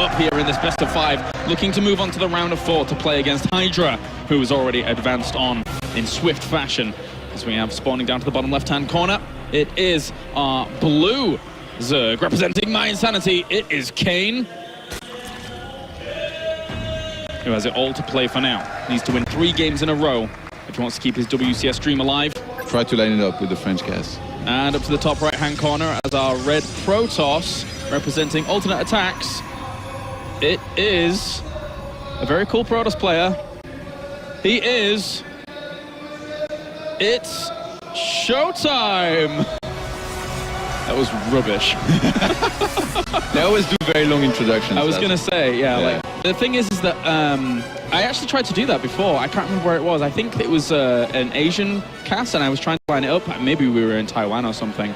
up here in this best of 5, looking to move on to the round of 4 to play against Hydra, who has already advanced on in swift fashion. As we have spawning down to the bottom left-hand corner, it is our blue Zerg. Representing My Insanity, it is Kane, who has it all to play for now. Needs to win 3 games in a row if he wants to keep his WCS stream alive. Try to line it up with the French cast. And up to the top right-hand corner as our red Protoss, representing alternate attacks. It is a very cool Protoss player. It's ShoWTime. That was rubbish. They always do very long introductions. I was going to say, yeah, like, the thing is that I actually tried to do that before. I can't remember where it was. I think it was an Asian cast, and I was trying to line it up. Maybe we were in Taiwan or something.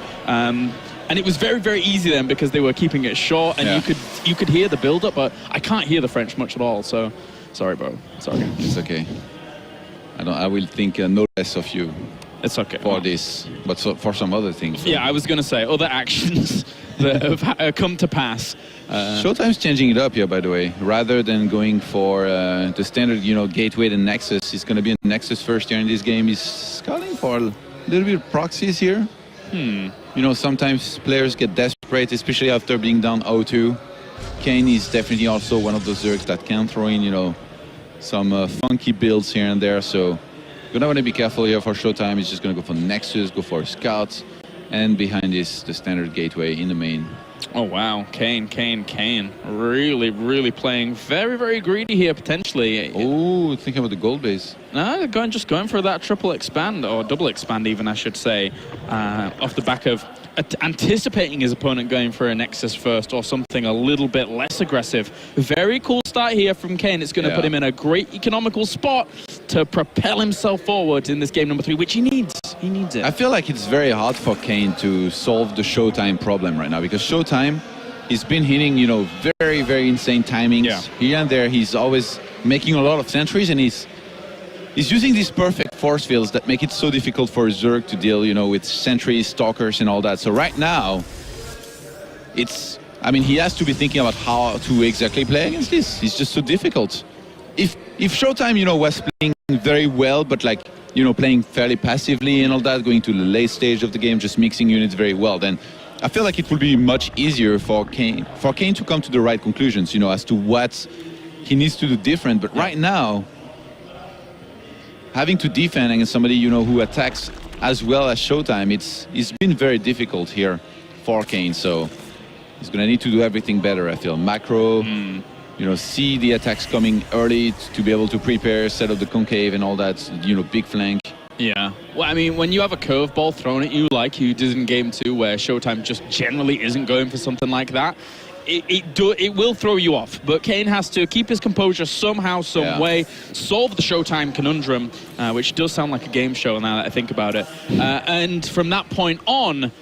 And it was very, very easy then because they were keeping it short, and you could hear the build-up, but I can't hear the French much at all. So, sorry, bro. Sorry. It's okay. I will think no less of you. It's okay. For this, but for some other things. So. Yeah, I was going to say other actions that have come to pass. ShoWTime's changing it up here, by the way. Rather than going for the standard, gateway and Nexus, he's going to be in Nexus first here in this game. He's scouting for a little bit of proxies here. Sometimes players get desperate, especially after being down 0-2. Kane is definitely also one of those Zergs that can throw in, some funky builds here and there. So you're gonna want to be careful here for ShoWTime. He's just gonna go for Nexus, go for Scouts, and behind is the standard gateway in the main. Oh wow, Kane. Really, really playing very, very greedy here, potentially. Oh, think about the gold base. No, just going for that triple expand, or double expand even, I should say, off the back of anticipating his opponent going for a Nexus first or something a little bit less aggressive. Very cool start here from Kane. It's going to put him in a great economical spot to propel himself forward in this game number 3, which he needs. He needs it. I feel like it's very hard for Kane to solve the ShoWTime problem right now, because ShoWTime, he's been hitting, very, very insane timings. Here and there, he's always making a lot of sentries, and he's using these perfect force fields that make it so difficult for Zerg to deal, with sentries, stalkers, and all that. So right now, he has to be thinking about how to exactly play against this. It's just so difficult. If ShoWTime, was playing very well, but playing fairly passively and all that, going to the late stage of the game, just mixing units very well, then I feel like it will be much easier for Kane to come to the right conclusions, as to what he needs to do different. But right now, having to defend against somebody, who attacks as well as ShoWTime, it's been very difficult here for Kane. So he's going to need to do everything better, I feel. Macro, see the attacks coming early to be able to prepare, set up the concave and all that, big flank. Yeah. Well, when you have a curveball thrown at you like you did in Game 2, where ShoWTime just generally isn't going for something like that, it will throw you off. But Kane has to keep his composure somehow, some way, solve the ShoWTime conundrum, which does sound like a game show now that I think about it. And from that point on,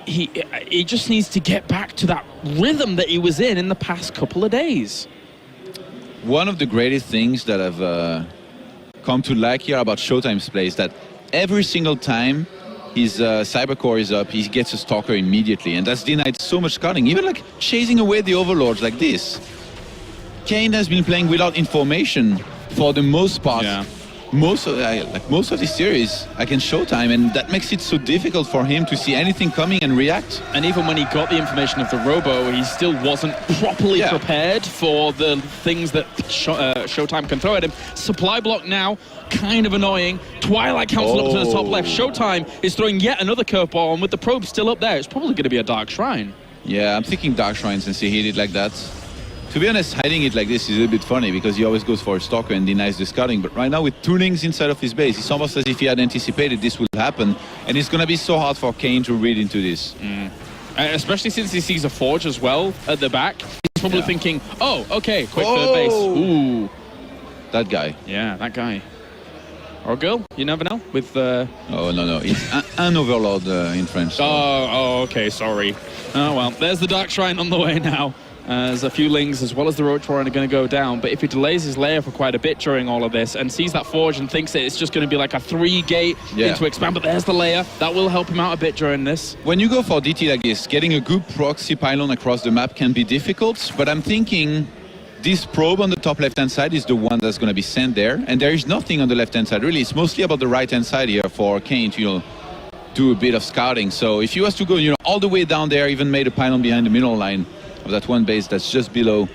he just needs to get back to that rhythm that he was in the past couple of days. One of the greatest things that I've come to like here about ShoWTime's play is that every single time his Cybercore is up, he gets a Stalker immediately, and that's denied so much scouting. Even chasing away the Overlords like this. Kane has been playing without information for the most part. Most of this series against ShoWTime, and that makes it so difficult for him to see anything coming and react. And even when he got the information of the Robo, he still wasn't properly prepared for the things that ShoWTime can throw at him. Supply block now, kind of annoying. Twilight Council up to the top left. ShoWTime is throwing yet another curveball, and with the probe still up there, it's probably going to be a Dark Shrine. Yeah, I'm thinking Dark Shrine since he hit it like that. To be honest, hiding it like this is a little bit funny because he always goes for a Stalker and denies the scouting. But right now with tunings inside of his base, it's almost as if he had anticipated this would happen. And it's going to be so hard for Kane to read into this. Especially since he sees a Forge as well at the back. He's probably thinking, oh, okay, quick third base. Ooh. That guy. Yeah, that guy. Or girl, you never know. With Oh, no. It's an Overlord in French. So. Oh, okay, sorry. Oh, well, there's the Dark Shrine on the way now. There's a few Lings as well as the Roach Warren are going to go down, but if he delays his layer for quite a bit during all of this and sees that Forge and thinks that it's just going to be like a 3-gate into expand, but there's the layer, that will help him out a bit during this. When you go for DT like this, getting a good proxy pylon across the map can be difficult, but I'm thinking this probe on the top left-hand side is the one that's going to be sent there, and there is nothing on the left-hand side, really. It's mostly about the right-hand side here for Kane to, do a bit of scouting. So if he was to go, all the way down there, even made a pylon behind the middle line of that one base that's just below,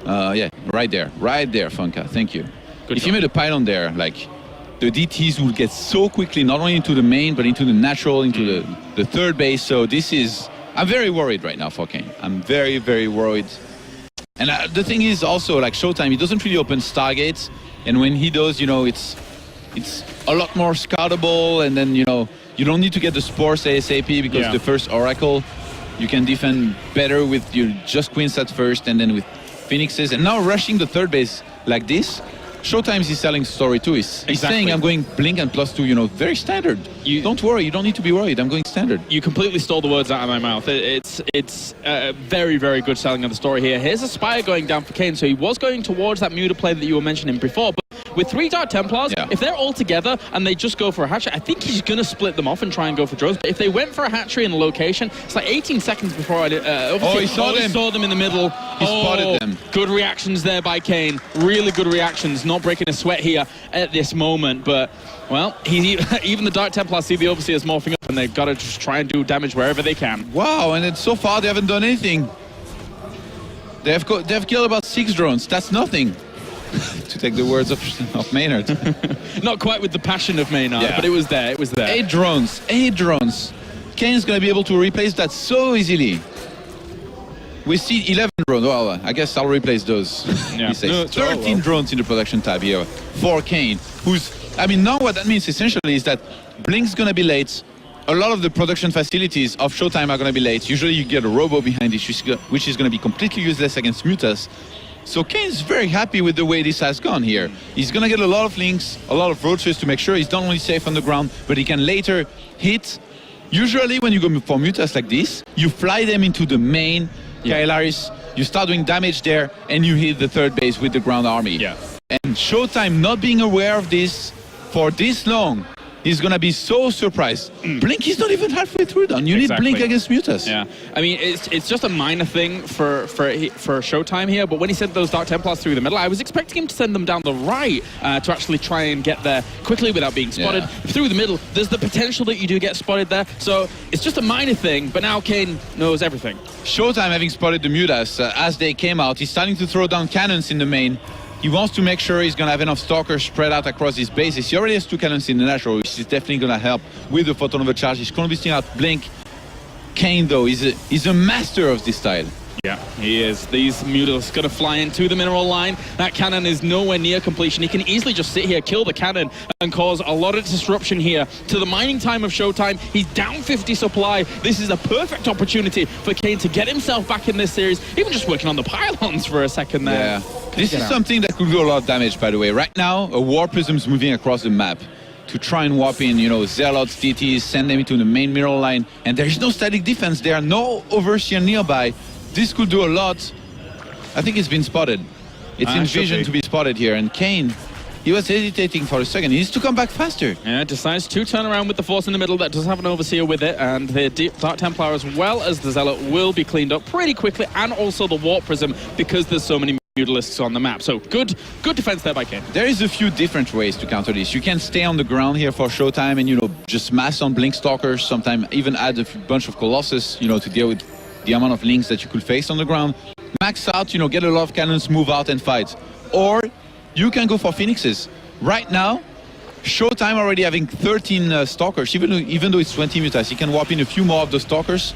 right there, Funka, thank you. Good if job. you made a pylon there, like, the DTs will get so quickly, not only into the main, but into the natural, into the third base. So this is, I'm very worried right now for Kane. I'm very, very worried. And the thing is also, like ShoWTime, he doesn't really open Stargates. And when he does, it's a lot more scoutable. And then, you don't need to get the Spores ASAP because the first Oracle, you can defend better with your just Queens at first and then with Phoenixes. And now rushing the third base like this, ShoWTime is selling story too. He's saying, I'm going Blink and +2, very standard. Don't worry, you don't need to be worried. I'm going standard. You completely stole the words out of my mouth. It's very, very good selling of the story here. Here's a Spire going down for Kane. So he was going towards that Muta play that you were mentioning before. But with 3 Dark Templars, if they're all together and they just go for a hatchery, I think he's going to split them off and try and go for drones. But if they went for a hatchery in a location, it's like 18 seconds before he saw them in the middle. He spotted them. Good reactions there by Kane. Really good reactions. Not breaking a sweat here at this moment. But, well, even the Dark Templars see the Overseers morphing up and they've got to just try and do damage wherever they can. Wow, and so far they haven't done anything. They've killed about 6 drones. That's nothing. To take the words of Maynard. Not quite with the passion of Maynard, but it was there. 8 drones. Kane's going to be able to replace that so easily. We see 11 drones. Well, I guess I'll replace those. He says. 13 drones in the production tab here for Kane. Now what that means essentially is that Blink's going to be late. A lot of the production facilities of ShoWTime are going to be late. Usually you get a robo behind it, which is going to be completely useless against Mutas. So Kane's very happy with the way this has gone here. He's going to get a lot of links, a lot of roaches to make sure he's not only safe on the ground, but he can later hit. Usually when you go for Mutas like this, you fly them into the main Kailaris, you start doing damage there, and you hit the third base with the ground army. And ShoWTime not being aware of this for this long, he's going to be so surprised. Blink is not even halfway through done. You need Blink against Mutas. Yeah, I mean, it's just a minor thing for ShoWTime here, but when he sent those Dark Templars through the middle, I was expecting him to send them down the right to actually try and get there quickly without being spotted. Through the middle, there's the potential that you do get spotted there, so it's just a minor thing, but now Kane knows everything. ShoWTime having spotted the Mutas as they came out, he's starting to throw down cannons in the main. He wants to make sure he's going to have enough Stalkers spread out across his bases. He already has 2 cannons in the natural, which is definitely going to help with the photon overcharge. He's going to be seeing out Blink. Kane, though, is a master of this style. Yeah, he is. These Mutas going to fly into the mineral line. That cannon is nowhere near completion. He can easily just sit here, kill the cannon, and cause a lot of disruption here to the mining time of ShoWTime. He's down 50 supply. This is a perfect opportunity for Kane to get himself back in this series, even just working on the pylons for a second there. Yeah, this is something that could do a lot of damage, by the way. Right now, a War Prism's moving across the map to try and warp in, Zealots, DTs, send them into the main mineral line, and there is no static defense there, no Overseer nearby. This could do a lot. I think it's been spotted. It's in vision to be spotted here. And Kane, he was hesitating for a second. He needs to come back faster. Yeah, decides to turn around with the Force in the middle. That does have an Overseer with it. And the Dark Templar as well as the Zealot will be cleaned up pretty quickly. And also the Warp Prism because there's so many Mutalisks on the map. So good defense there by Kane. There is a few different ways to counter this. You can stay on the ground here for ShoWTime and, just mass on Blink Stalkers. Sometimes even add a bunch of Colossus, to deal with the amount of links that you could face on the ground. Max out, get a lot of cannons, move out and fight. Or you can go for Phoenixes. Right now, ShoWTime already having 13 Stalkers, even though it's 20 Mutas. He can warp in a few more of the Stalkers,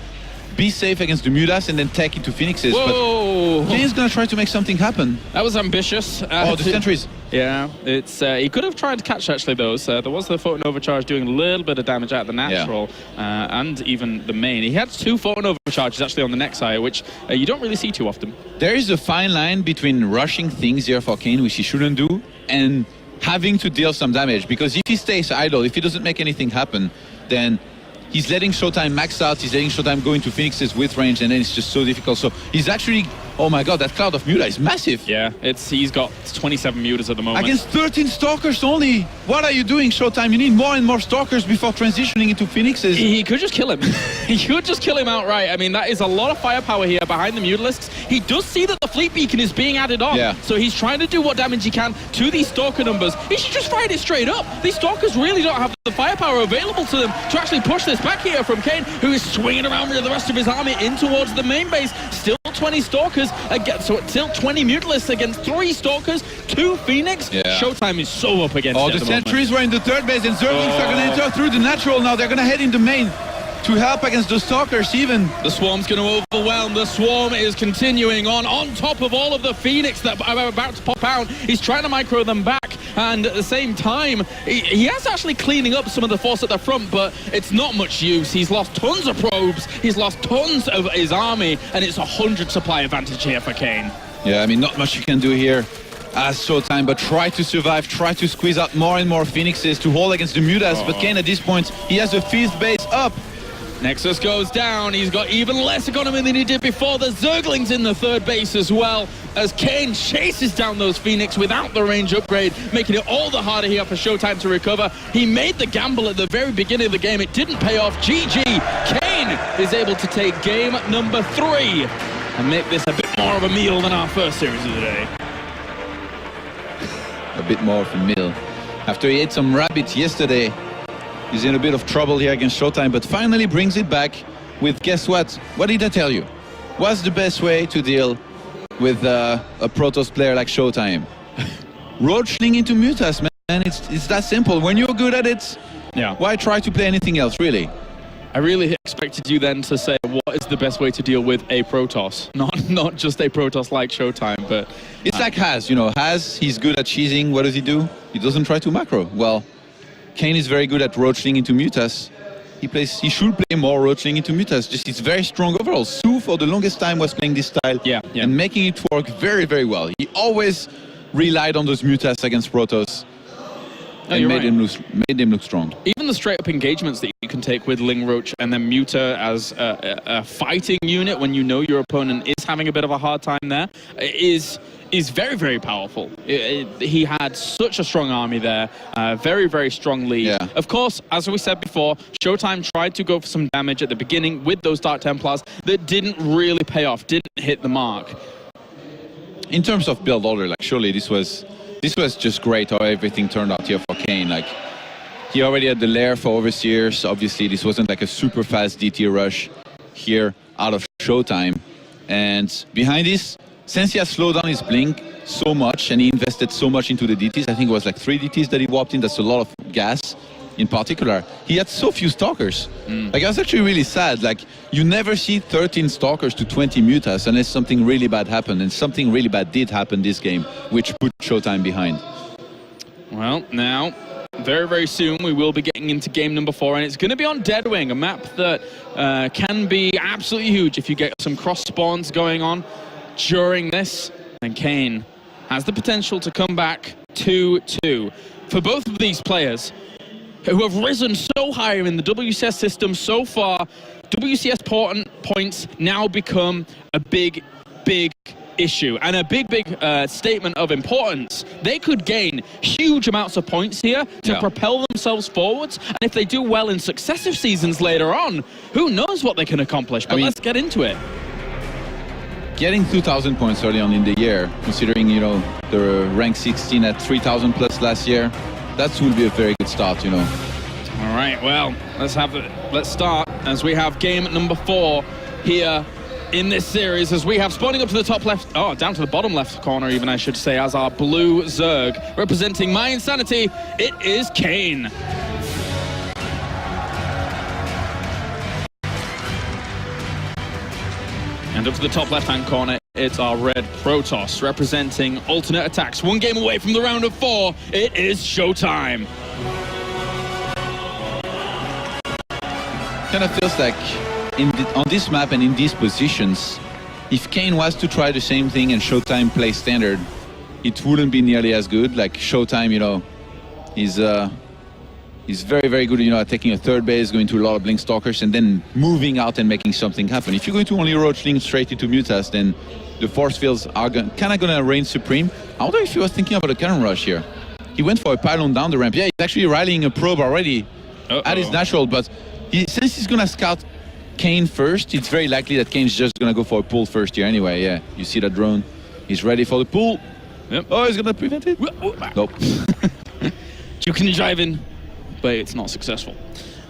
be safe against the Mutas, and then tech into Phoenixes. Whoa! But Kane's going to try to make something happen. That was ambitious. The sentries. Yeah, it's he could have tried to catch actually those. There was the photon overcharge doing a little bit of damage at the natural and even the main. He had 2 photon overcharges actually on the next side, which you don't really see too often. There is a fine line between rushing things here for Kane, which he shouldn't do, and having to deal some damage. Because if he stays idle, if he doesn't make anything happen, then he's letting ShoWTime max out, he's letting ShoWTime go into Phoenixes with range, and then it's just so difficult. So he's actually Oh my god, that cloud of Muta is massive. Yeah, he's got 27 mutas at the moment. Against 13 Stalkers only. What are you doing, ShoWTime? You need more and more Stalkers before transitioning into Phoenixes. He could just kill him. He could just kill him outright. I mean, that is a lot of firepower here behind the Mutalisks. He does see that the fleet beacon is being added on. Yeah. So he's trying to do what damage he can to these Stalker numbers. He should just fight it straight up. These Stalkers really don't have the firepower available to them to actually push this back here from Kane, who is swinging around with the rest of his army in towards the main base. Still 20 Stalkers, so still 20 Mutalisks against 3 Stalkers, 2 Phoenix. Yeah. ShoWTime is so up against it the at the moment. sentries were in the third base, and Zerglings are going to enter through the natural. Now they're going to head into main to help against the Stalkers even. The Swarm's going to overwhelm. The Swarm is continuing on top of all of the Phoenix that are about to pop out. He's trying to micro them back, and at the same time, he is actually cleaning up some of the force at the front, but it's not much use. He's lost tons of probes, he's lost tons of his army, and it's 100 supply advantage here for Kane. Yeah, I mean, not much you can do here as ShoWTime, but try to survive, try to squeeze out more and more Phoenixes to hold against the Mutas, but Kane at this point, he has a 5th base up. Nexus goes down. He's got even less economy than he did before. The Zerglings in the 3rd base as well, as Kane chases down those Phoenix without the range upgrade, making it all the harder here for ShoWTime to recover. He made the gamble at the very beginning of the game. It didn't pay off. GG. Kane is able to take game number 3 and make this a bit more of a meal than our first series of the day. A bit more of a meal. After he ate some rabbit yesterday, he's in a bit of trouble here against ShoWTime, but finally brings it back with, guess what? What did I tell you? What's the best way to deal with a Protoss player like ShoWTime? Roachling into Mutas, man. It's that simple. When you're good at it, why try to play anything else, really? I really expected you then to say what is the best way to deal with a Protoss, not just a Protoss like ShoWTime, but it's like Haz, you know. Haz, he's good at cheesing. What does he do? He doesn't try to macro. Well, Kane is very good at roachling into Mutas. He should play more roachling into Mutas. Just it's very strong overall. Su for the longest time was playing this style and making it work very, very well. He always relied on those Mutas against Protoss. And made him look strong. Even the straight-up engagements that you can take with Ling Roach and then Muta as a fighting unit when you know your opponent is having a bit of a hard time there is very, very powerful. He had such a strong army there, very, very strong lead. Yeah. Of course, as we said before, ShoWTime tried to go for some damage at the beginning with those Dark Templars that didn't really pay off, didn't hit the mark. In terms of build order, like surely this was just great how everything turned out here for Kane. Like he already had the lair for Overseers. Obviously, this wasn't like a super fast DT rush here out of ShoWTime. And behind this, since he has slowed down his blink so much and he invested so much into the DTs, I think it was like 3 DTs that he whopped in. That's a lot of gas. In particular, he had so few Stalkers. Like I was actually really sad. Like you never see 13 Stalkers to 20 Mutas unless something really bad happened, and something really bad did happen this game, which put ShoWTime behind. Well, now, very, very soon we will be getting into game number 4, and it's going to be on Deadwing, a map that can be absolutely huge if you get some cross spawns going on during this. And Kane has the potential to come back 2-2. For both of these players, who have risen so high in the WCS system so far, WCS points now become a big, big issue and a big, big statement of importance. They could gain huge amounts of points here to propel themselves forwards, and if they do well in successive seasons later on, who knows what they can accomplish. But let's get into it. Getting 2,000 points early on in the year, considering, you know, the rank 16 at 3,000 plus last year, that will be a very good start, you know. All right, well, let's start as we have game number 4 here in this series, as we have spawning up to the top left, down to the bottom left corner even, I should say, as our blue Zerg. Representing my insanity, it is Kane. And up to the top left-hand corner, it's our red Protoss, representing alternate attacks. 1 game away from the round of 4, it is ShoWTime. Kind of feels like on this map and in these positions, if Kane was to try the same thing and ShoWTime play standard, it wouldn't be nearly as good. Like ShoWTime, you know, he's very, very good, you know, at taking a 3rd base, going to a lot of Blink Stalkers, and then moving out and making something happen. If you're going to only roach Link straight into Mutas, then the force fields are kind of going to reign supreme. I wonder if he was thinking about a cannon rush here. He went for a pylon down the ramp. Yeah, he's actually rallying a probe already at his natural, but since he's going to scout Kane first, it's very likely that Kane's just going to go for a pull first here anyway. Yeah, you see that drone. He's ready for the pull. Yep. Oh, he's going to prevent it. Nope. Juking and jiving, but it's not successful.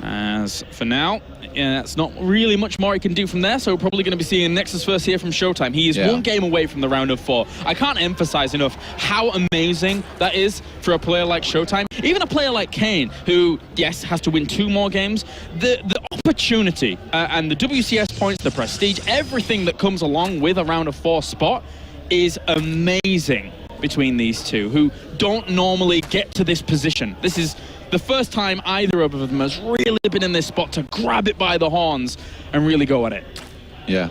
As for now, it's not really much more he can do from there, so we're probably going to be seeing Nexus first here from ShoWTime. He is one game away from the round of 4. I can't emphasize enough how amazing that is for a player like ShoWTime. Even a player like Kane, who, yes, has to win 2 more games. The opportunity and the WCS points, the prestige, everything that comes along with a round of 4 spot is amazing between these two, who don't normally get to this position. This is the first time either of them has really been in this spot to grab it by the horns and really go at it. Yeah,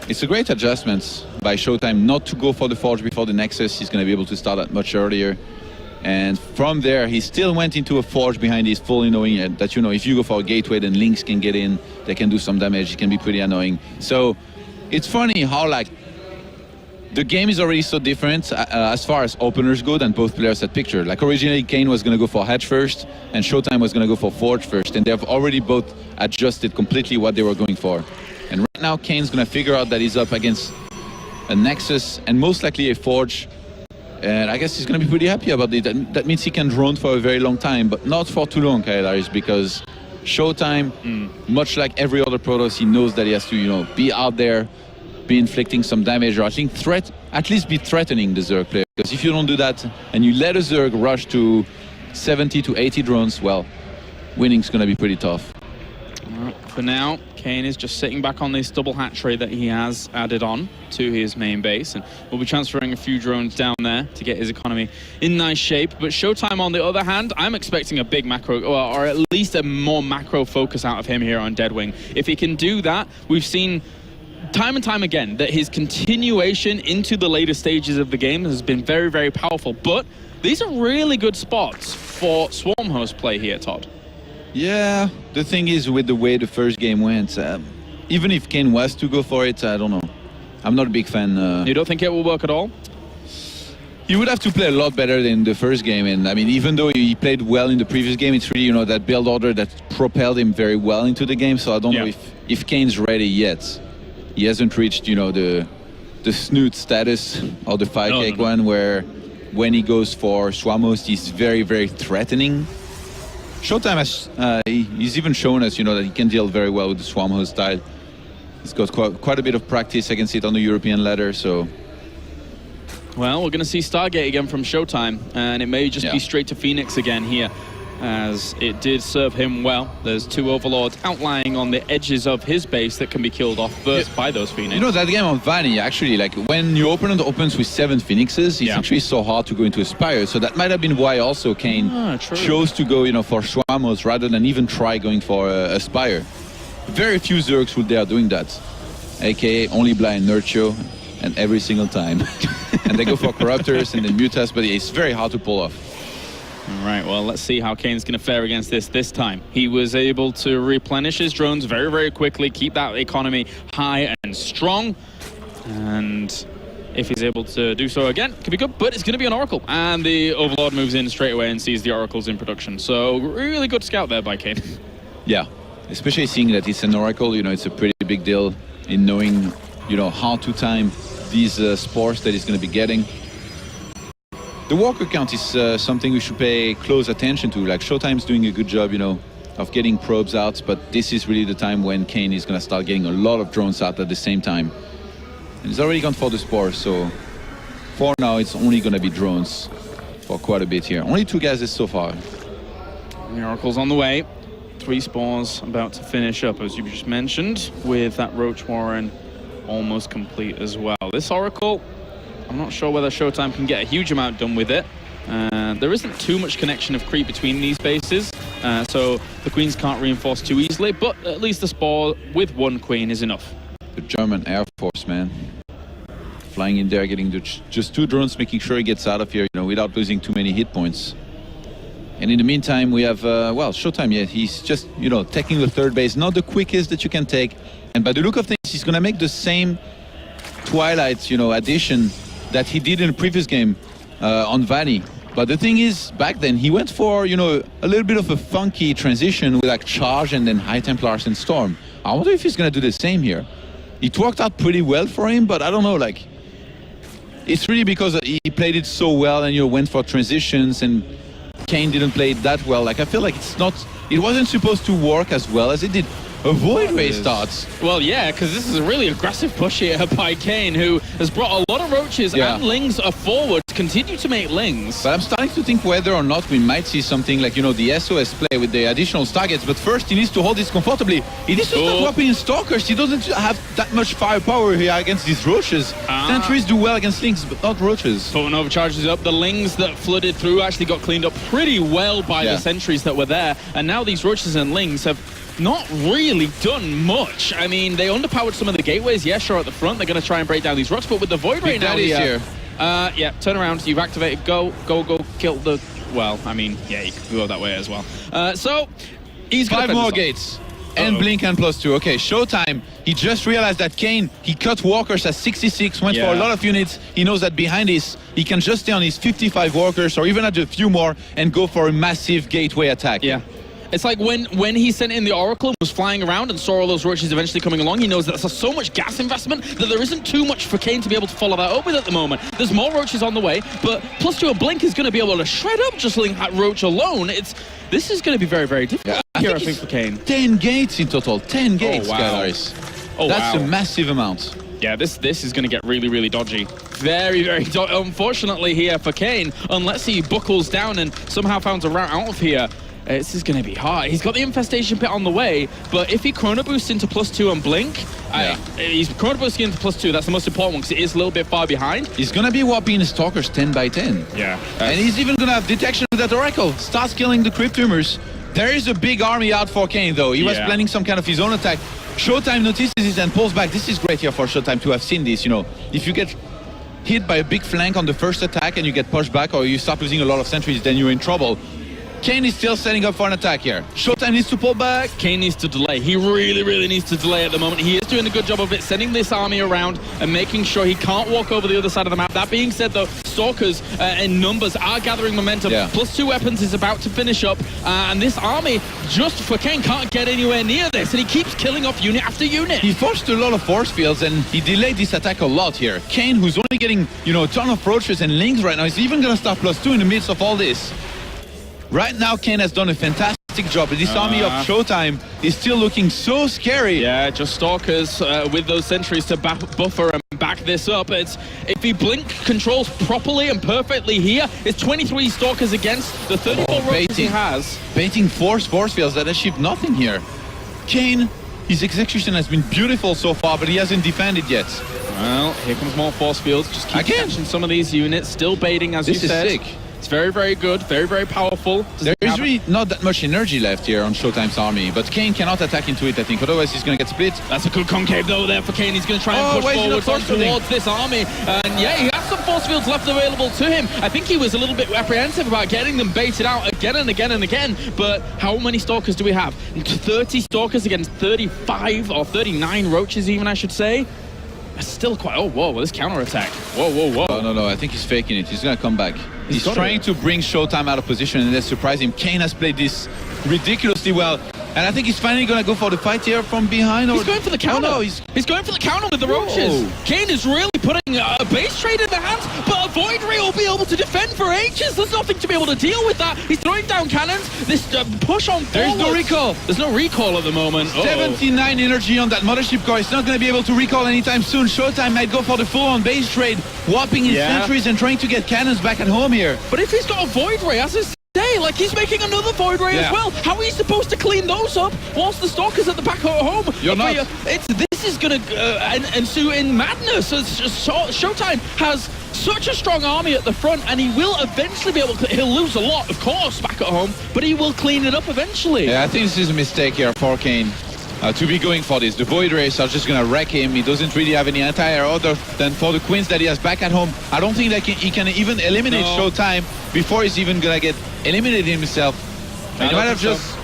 it's a great adjustment by ShoWTime not to go for the Forge before the Nexus. He's going to be able to start that much earlier. And from there, he still went into a Forge behind his, fully knowing that, you know, if you go for a gateway, then Lynx can get in, they can do some damage, it can be pretty annoying. So it's funny how, like, the game is already so different as far as openers go than both players had pictured. Like originally, Kane was going to go for Hatch first, and ShoWTime was going to go for Forge first, and they've already both adjusted completely what they were going for. And right now, Kane's going to figure out that he's up against a Nexus and most likely a Forge, and I guess he's going to be pretty happy about it. That means he can drone for a very long time, but not for too long, Kailaris, because ShoWTime, much like every other Protoss, he knows that he has to, you know, be out there, be inflicting some damage, or I think at least be threatening the Zerg player. Because if you don't do that and you let a Zerg rush to 70 to 80 drones, well, winning's going to be pretty tough. For now, Kane is just sitting back on this double hatchery that he has added on to his main base, and we'll be transferring a few drones down there to get his economy in nice shape. But ShoWTime, on the other hand, I'm expecting a big macro, or at least a more macro focus out of him here on Deadwing. If he can do that, we've seen time and time again that his continuation into the later stages of the game has been very, very powerful. But these are really good spots for Swarm host play here, Todd. Yeah, the thing is, with the way the first game went, even if Kane was to go for it, I don't know. I'm not a big fan. You don't think it will work at all? He would have to play a lot better than the first game, and I mean, even though he played well in the previous game, it's really, you know, that build order that propelled him very well into the game. So I don't know if Kane's ready yet. He hasn't reached, you know, the snoot status or the 5K one where when he goes for Swarm host, he's very, very threatening. ShoWTime has, he's even shown us, you know, that he can deal very well with the Swarm host style. He's got quite a bit of practice against it on the European ladder, so. Well, we're going to see Stargate again from ShoWTime, and it may just be straight to Phoenix again here, as it did serve him well. There's 2 Overlords outlying on the edges of his base that can be killed off first by those Phoenix. You know, that game on Vanny, actually, like, when your opponent opens with 7 Phoenixes, it's actually so hard to go into a Spire. So that might have been why also Kane chose to go, you know, for Swarm host rather than even try going for a Spire. Very few Zergs would dare doing that, aka only blind Nurture, and every single time. And they go for Corruptors and then Mutas, but it's very hard to pull off. All right, well, let's see how Kane's going to fare against this time. He was able to replenish his drones very, very quickly, keep that economy high and strong. And if he's able to do so again, it could be good, but it's going to be an Oracle. And the Overlord moves in straight away and sees the Oracles in production. So really good scout there by Kane. Yeah, especially seeing that it's an Oracle, you know, it's a pretty big deal in knowing, you know, how to time these spores that he's going to be getting. The walker count is something we should pay close attention to. Like, ShoWTime's doing a good job, you know, of getting probes out, but this is really the time when Kane is going to start getting a lot of drones out at the same time. And he's already gone for the spores, so for now it's only going to be drones for quite a bit here. Only 2 gases so far. The Oracle's on the way. 3 spores about to finish up, as you just mentioned, with that Roach Warren almost complete as well. This Oracle, I'm not sure whether ShoWTime can get a huge amount done with it. There isn't too much connection of creep between these bases, so the Queens can't reinforce too easily, but at least the Spore with 1 Queen is enough. The German Air Force, man. Flying in there, getting just 2 drones, making sure he gets out of here, you know, without losing too many hit points. And in the meantime, we have, well, ShoWTime, yeah, he's just, you know, taking the 3rd base, not the quickest that you can take. And by the look of things, he's going to make the same Twilight, addition that he did in the previous game on Vanny. But the thing is, back then he went for a little bit of a funky transition with like Charge and then High Templars and Storm. I wonder if he's gonna do the same here. It worked out pretty well for him, but I don't know, like it's really because he played it so well and went for transitions, and Kane didn't play it that well. Like I feel like it wasn't supposed to work as well as it did. A Void Ray starts. Well, yeah, because this is a really aggressive push here by Kane, who has brought a lot of roaches and lings forward, continue to make lings. But I'm starting to think whether or not we might see something like, the SOS play with the additional targets. But first, he needs to hold this comfortably. He needs to start dropping in Stalkers. He doesn't have that much firepower here against these roaches. Sentries do well against lings, but not roaches. Nova charges up. The lings that flooded through actually got cleaned up pretty well by the sentries that were there. And now these roaches and lings have not really done much. I mean, they underpowered some of the gateways. Yeah, sure, at the front, they're going to try and break down these rocks, but with the Void Ray now here. Yeah, turn around. You've activated. Go, kill the... Well, I mean, yeah, you can go that way as well. So, he's got 5 more gates. And Blink and +2. Okay, ShoWTime. He just realized that Kane, he cut walkers at 66, went for a lot of units. He knows that behind this, he can just stay on his 55 walkers or even add a few more and go for a massive gateway attack. Yeah. It's like when he sent in the Oracle and was flying around and saw all those roaches eventually coming along, he knows that there's so much gas investment that there isn't too much for Kane to be able to follow that up with at the moment. There's more roaches on the way, but +2 a Blink is going to be able to shred up just letting that roach alone. This is going to be very, very difficult here, I think, for Kane. 10 gates in total. 10 gates, wow. guys. That's a massive amount. Yeah, this is going to get really, really dodgy. Very, very unfortunately here for Kane, unless he buckles down and somehow finds a route out of here. This is going to be hard. He's got the Infestation Pit on the way, but if he Chrono Boosts into +2 and Blink, he's Chrono Boosting into +2. That's the most important one because it is a little bit far behind. He's going to be whopping Stalkers 10 by 10. Yeah. And he's even going to have detection with that Oracle. Starts killing the Crypt Tumors. There is a big army out for Kane, though. He was planning some kind of his own attack. ShoWTime notices it and pulls back. This is great here for ShoWTime to have seen this. If you get hit by a big flank on the first attack and you get pushed back or you start losing a lot of sentries, then you're in trouble. Kane is still setting up for an attack here. ShoWTime needs to pull back. Kane needs to delay. He really, really needs to delay at the moment. He is doing a good job of it, sending this army around and making sure he can't walk over the other side of the map. That being said, though, Stalkers in numbers are gathering momentum. +2 weapons is about to finish up. And this army, just for Kane, can't get anywhere near this. And he keeps killing off unit after unit. He forced a lot of force fields and he delayed this attack a lot here. Kane, who's only getting, a ton of roaches and lings right now, is even going to start +2 in the midst of all this. Right now, Kane has done a fantastic job. This army of ShoWTime is still looking so scary. Yeah, just Stalkers with those sentries to buffer and back this up. If he Blink controls properly and perfectly here, it's 23 Stalkers against the 34 roaches he has. Baiting force fields that achieve nothing here. Kane, his execution has been beautiful so far, but he hasn't defended yet. Well, here comes more force fields. Just keep catching some of these units, still baiting, as you said. This is sick. It's very, very good, very, very powerful. There is really not that much energy left here on ShoWTime's army, but Kane cannot attack into it, I think, otherwise he's going to get split. That's a good concave, though, there for Kane. He's going to try and push forward towards this army. And yeah, he has some force fields left available to him. I think he was a little bit apprehensive about getting them baited out again and again and again, but how many Stalkers do we have? 30 Stalkers against 35 or 39 roaches even, I should say. That's still quite... Oh, whoa, this counterattack. Whoa. No, I think he's faking it. He's going to come back. He's trying to bring ShoWTime out of position and then surprise him. Kane has played this ridiculously well. And I think he's finally going to go for the fight here from behind. He's going for the counter. Oh, no, he's going for the counter with the roaches. Kane is really putting a base trade in the hands, but a Void Ray will be able to defend for ages. There's nothing to be able to deal with that. He's throwing down cannons. This push on forward. There's no recall. There's no recall at the moment. 79 energy on that mothership core. It's not going to be able to recall anytime soon. ShoWTime might go for the full-on base trade, whopping his sentries and trying to get cannons back at home here. But if he's got a Void Ray, as his like he's making another Void Ray as well. How are you supposed to clean those up whilst the Stalkers at the back at home? You're not. This is going to ensue in madness. ShoWTime has such a strong army at the front, and he will eventually be able to... He'll lose a lot, of course, back at home, but he will clean it up eventually. Yeah, I think this is a mistake here for Kane. To be going for this. The Void Rays are just going to wreck him. He doesn't really have any anti-air other than for the Queens that he has back at home. I don't think that he can even eliminate ShoWTime before he's even going to get eliminated himself. He might have just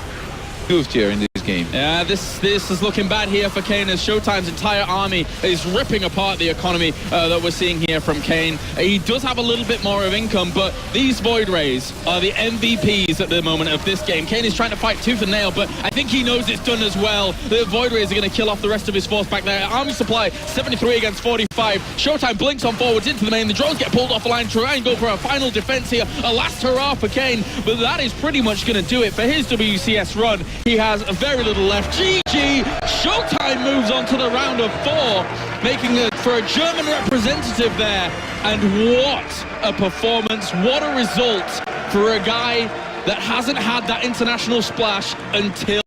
moved here in this game. Yeah, this is looking bad here for Kane as ShoWTime's entire army is ripping apart the economy that we're seeing here from Kane. He does have a little bit more of income, but these Void Rays are the MVPs at the moment of this game. Kane is trying to fight tooth and nail, but I think he knows it's done as well. The Void Rays are going to kill off the rest of his force back there. Army supply 73 against 45. ShoWTime blinks on forwards into the main. The drones get pulled off the line, try and go for a final defense here. A last hurrah for Kane, but that is pretty much going to do it for his WCS run. He has very little left. GG! ShoWTime moves on to the round of 4, making it for a German representative there. And what a performance, what a result for a guy that hasn't had that international splash until